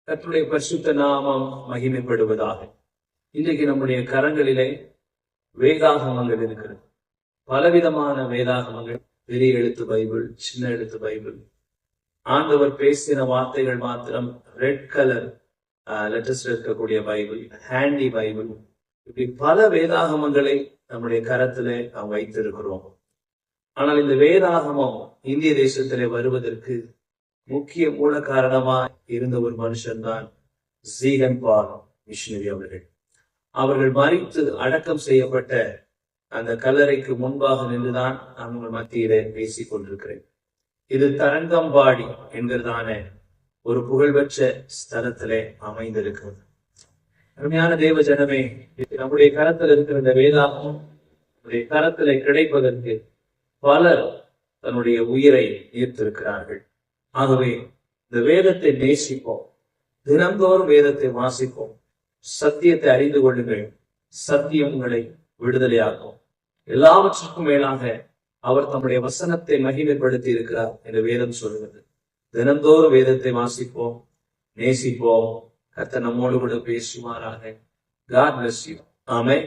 கர்த்தருடைய பரிசுத்த நாமம் மகிமைப்படுவதாக. இன்றைக்கு நம்முடைய கரங்களிலே வேதாகமங்கள் இருக்கிறது. பலவிதமான வேதாகமங்கள், பெரிய எழுத்து பைபிள், சின்ன எழுத்து பைபிள், ஆண்டவர் பேசின வார்த்தைகள் மாத்திரம் ரெட் கலர் லெட்டர்ஸ்ல இருக்கக்கூடிய பைபிள், ஹேண்டி பைபிள், இப்படி பல வேதாகமங்களை நம்முடைய கரத்திலே நாம் வைத்திருக்கிறோம். ஆனால் இந்த வேதாகமம் இந்திய தேசத்திலே வருவதற்கு முக்கிய மூல காரணமா இருந்த ஒரு மனுஷன்தான் ஜீகன் பால் மிஷனரி அவர்கள். அவர்கள் மரித்து அடக்கம் செய்யப்பட்ட அந்த கல்லறைக்கு முன்பாக நின்றுதான் நான் உங்கள் மத்தியிலே பேசிக் கொண்டிருக்கிறேன். இது தரங்கம்பாடி என்கிறதான ஒரு புகழ்பெற்ற ஸ்தலத்திலே அமைந்திருக்கிறது. அருமையான தேவ ஜனமே, நம்முடைய கரத்தில் இருக்கிற இந்த வேதாகமம் நம்முடைய கரத்திலே கிடைப்பதற்கு பலர் தன்னுடைய உயிரை ஈர்த்திருக்கிறார்கள். ஆகவே இந்த வேதத்தை நேசிப்போம், தினந்தோறும் வேதத்தை வாசிப்போம், சத்தியத்தை அறிந்து கொள்ளுங்கள், சத்தியம் உங்களை விடுதலையாகும். எல்லாவற்றுக்கும் மேலாக அவர் தம்முடைய வசனத்தை மகிமைப்படுத்தி இருக்கிறார் என்று வேதம் சொல்கிறது. தினந்தோறும் வேதத்தை வாசிப்போம், நேசிப்போம். கர்த்தர் நம்மோடு கூட பேசுவாராக. God bless you. ஆமென்.